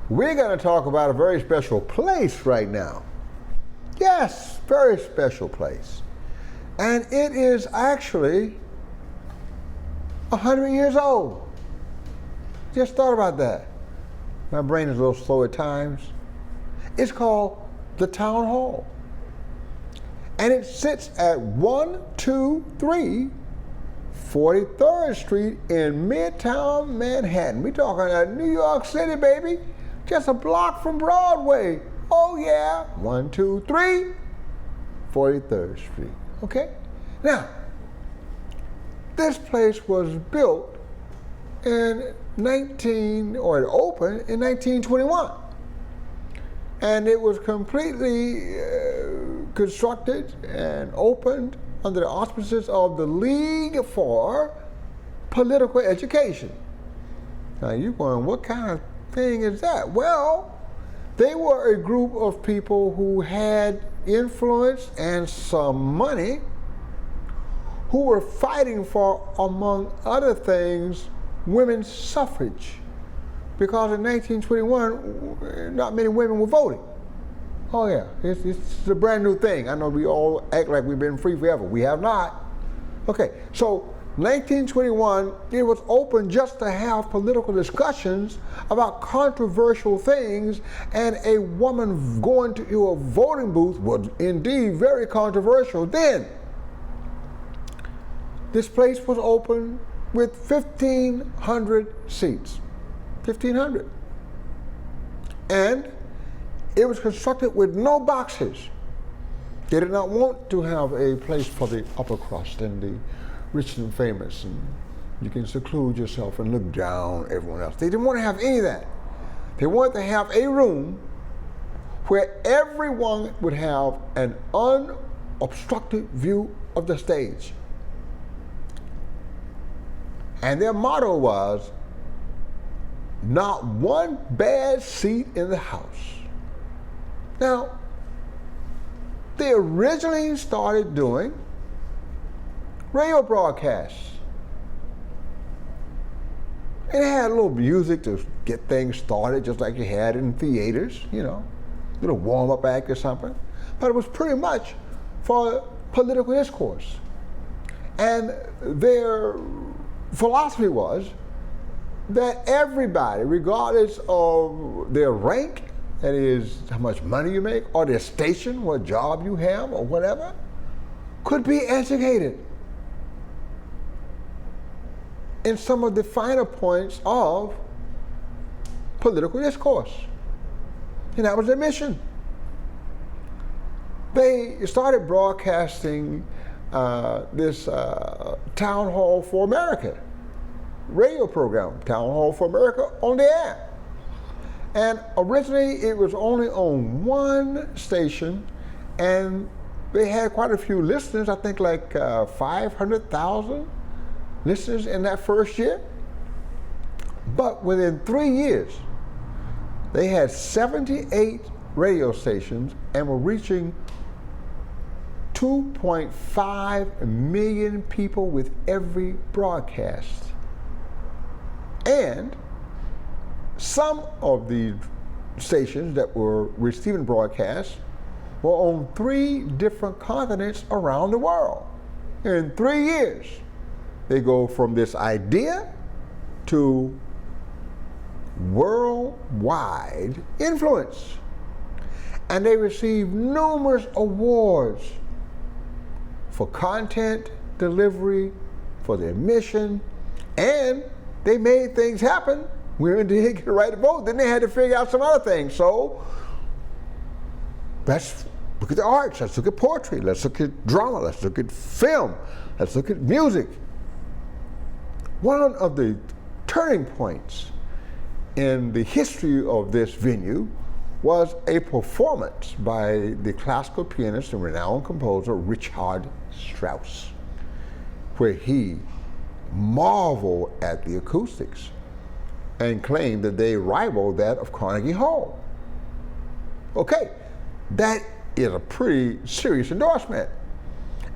We're going to talk about a very special place right now. Yes, very special place. And it is actually 100 years old. Just thought about that. My brain is a little slow at times. It's called the Town Hall. And it sits at 123 43rd Street in Midtown Manhattan. We're talking New York City, baby. Just a block from Broadway. Oh yeah, 123 43rd Street. Okay? Now, this place was built in it opened in 1921. And it was completely constructed and opened under the auspices of the League for Political Education. Now you're going, what kind of thing is that? Well, they were a group of people who had influence and some money, who were fighting for, among other things, women's suffrage. Because in 1921, not many women were voting. Oh yeah, it's a brand new thing. I know we all act like we've been free forever. We have not. Okay, so 1921, it was open just to have political discussions about controversial things, and a woman going to a voting booth was indeed very controversial then. This place was open with 1,500 seats. 1,500. And it was constructed with no boxes. They did not want to have a place for the upper crust and the rich and famous, and you can seclude yourself and look down everyone else. They didn't want to have any of that. They wanted to have a room where everyone would have an unobstructed view of the stage. And their motto was, not one bad seat in the house. Now, they originally started doing radio broadcasts. And it had a little music to get things started, just like you had in theaters, you know, a little warm-up act or something. But it was pretty much for political discourse. And their philosophy was that everybody, regardless of their rank, that is, how much money you make, or their station, what job you have, or whatever, could be educated in some of the finer points of political discourse. And that was their mission. They started broadcasting this Town Hall for America radio program, Town Hall for America, on the air. And originally it was only on one station, and they had quite a few listeners, I think like 500,000 listeners in that first year. But within 3 years, they had 78 radio stations and were reaching 2.5 million people with every broadcast. And some of the stations that were receiving broadcasts were on 3 different continents around the world. In 3 years, they go from this idea to worldwide influence. And they received numerous awards for content delivery, for their mission, and they made things happen. Women did get the right to vote. Then they had to figure out some other things. So let's look at the arts, let's look at poetry, let's look at drama, let's look at film, let's look at music. One of the turning points in the history of this venue was a performance by the classical pianist and renowned composer Richard Strauss, where he marveled at the acoustics and claimed that they rivaled that of Carnegie Hall. Okay, that is a pretty serious endorsement.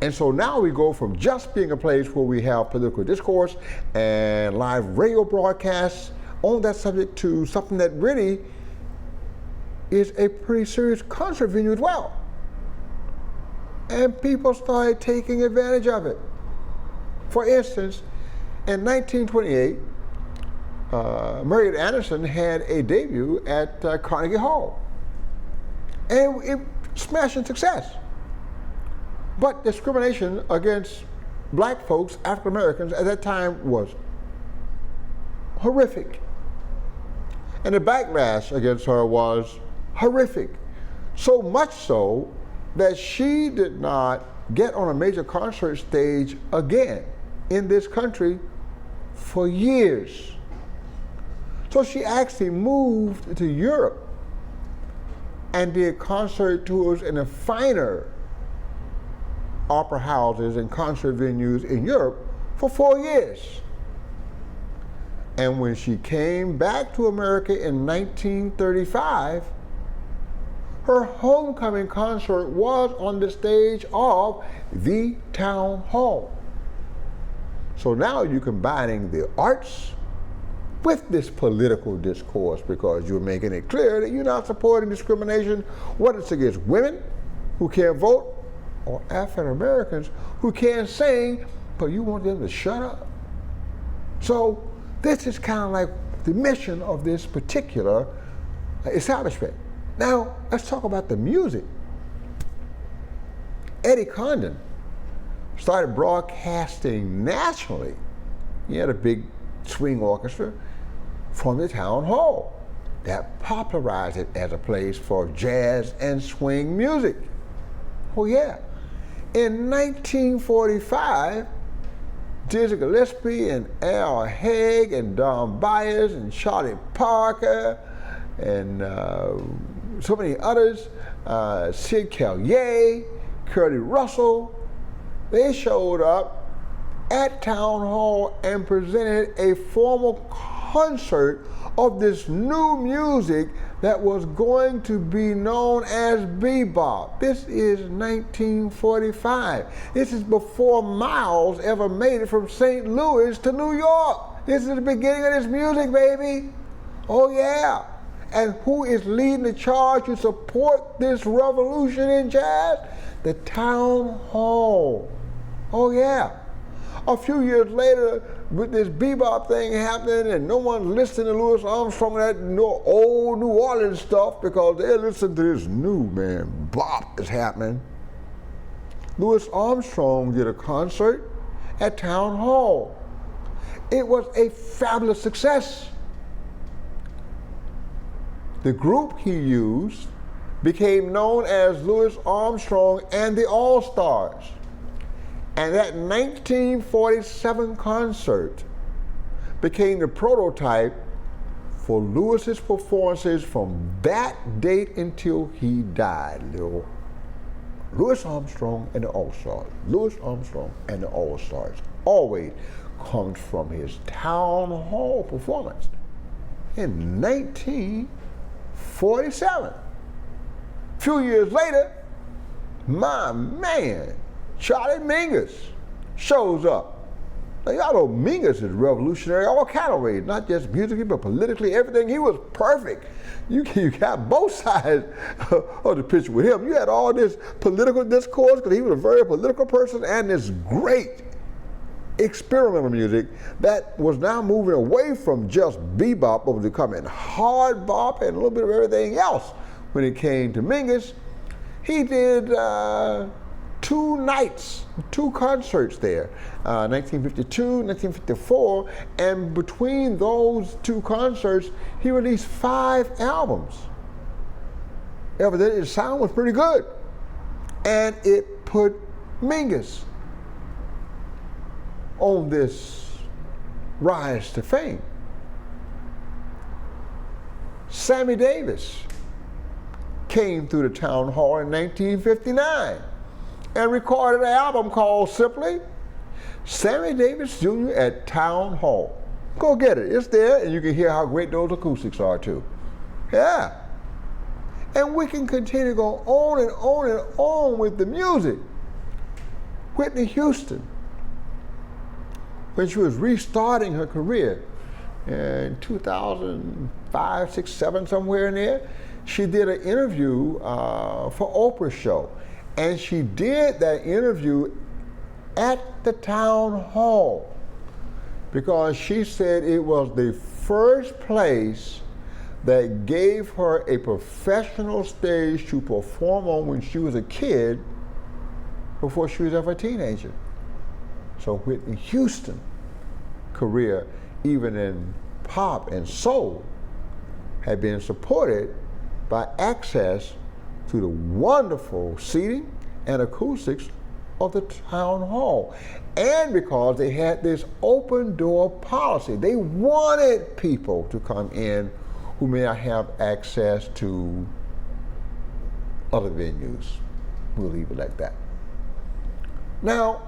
And so now we go from just being a place where we have political discourse and live radio broadcasts on that subject to something that really is a pretty serious concert venue as well. And people started taking advantage of it. For instance, in 1928, Marriott Anderson had a debut at Carnegie Hall. And it smashing success. But discrimination against black folks, African Americans, at that time was horrific. And the backlash against her was horrific. So much so that she did not get on a major concert stage again in this country for years. So she actually moved to Europe and did concert tours in the finer opera houses and concert venues in Europe for 4 years. And when she came back to America in 1935, her homecoming concert was on the stage of the Town Hall. So now you're combining the arts with this political discourse because you're making it clear that you're not supporting discrimination, whether it's against women who can't vote or African Americans who can't sing, but you want them to shut up. So this is kind of like the mission of this particular establishment. Now, let's talk about the music. Eddie Condon started broadcasting nationally. He had a big swing orchestra from the Town Hall that popularized it as a place for jazz and swing music. Oh yeah. In 1945, Dizzy Gillespie and Al Haig and Don Byers and Charlie Parker and so many others, Sid Callier, Curly Russell, they showed up at Town Hall and presented a formal concert of this new music that was going to be known as bebop. This is 1945. This is before Miles ever made it from St. Louis to New York. This is the beginning of this music, baby. Oh yeah. And who is leading the charge to support this revolution in jazz? The Town Hall. Oh yeah. A few years later, with this bebop thing happening and no one's listening to Louis Armstrong, that old New Orleans stuff, because they're listening to this new, man, bop is happening. Louis Armstrong did a concert at Town Hall. It was a fabulous success. The group he used became known as Louis Armstrong and the All-Stars. And that 1947 concert became the prototype for Louis's performances from that date until he died. Louis Armstrong and the All-Stars. Louis Armstrong and the All-Stars always comes from his Town Hall performance in 1947. A few years later, my man, Charlie Mingus shows up. Now y'all know Mingus is revolutionary all kind of ways, not just musically, but politically, everything. He was perfect. You got both sides of the picture with him. You had all this political discourse, because he was a very political person, and this great experimental music that was now moving away from just bebop, but was becoming hard bop and a little bit of everything else. When it came to Mingus, he did 2 nights, 2 concerts there, 1952, 1954, and between those 2 concerts, he released 5 albums. Evidently, the sound was pretty good, and it put Mingus on this rise to fame. Sammy Davis came through the Town Hall in 1959 and recorded an album called simply Sammy Davis Jr. at Town Hall. Go get it, it's there, and you can hear how great those acoustics are too. Yeah. And we can continue to go on and on and on with the music. Whitney Houston, when she was restarting her career in 2005, 6, 7, somewhere in there, she did an interview for Oprah's show. And she did that interview at the town hall because she said it was the first place that gave her a professional stage to perform on when she was a kid before she was ever a teenager. So Whitney Houston's career, even in pop and soul, had been supported by access to the wonderful seating and acoustics of the town hall. And because they had this open door policy. They wanted people to come in who may not have access to other venues. We'll leave it like that. Now,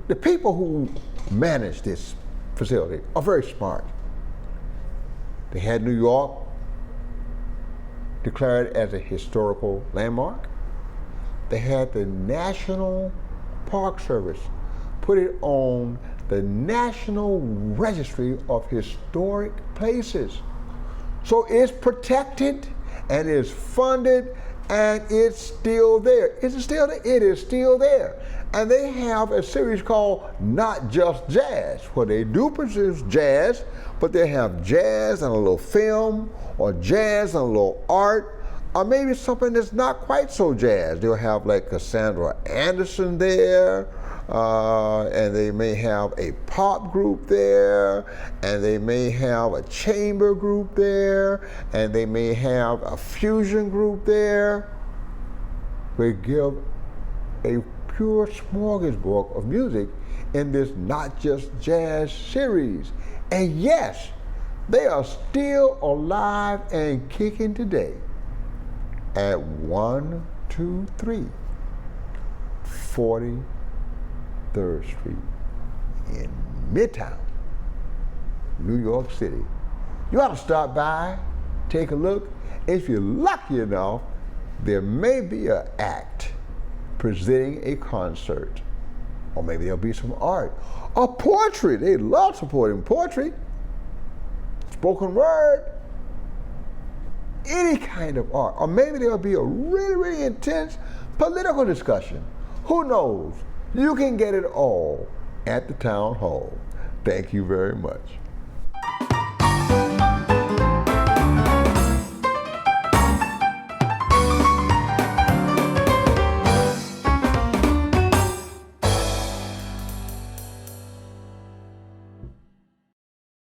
the people who manage this facility are very smart. They had New York declared as a historical landmark. They had the National Park Service put it on the National Registry of Historic Places. So it's protected and it's funded and it's still there. Is it still there? It is still there. And they have a series called Not Just Jazz, where they do produce jazz, but they have jazz and a little film, or jazz and a little art, or maybe something that's not quite so jazz. They'll have like Cassandra Anderson there, and they may have a pop group there, and they may have a chamber group there, and they may have a fusion group there. They give a pure smorgasbord of music in this Not Just Jazz series. And yes, they are still alive and kicking today at 123 43rd Street in Midtown, New York City. You ought to stop by, take a look. If you're lucky enough, there may be an act presenting a concert, or maybe there'll be some art, or poetry. They love supporting poetry, spoken word, any kind of art, or maybe there'll be a really, really intense political discussion. Who knows? You can get it all at the town hall. Thank you very much.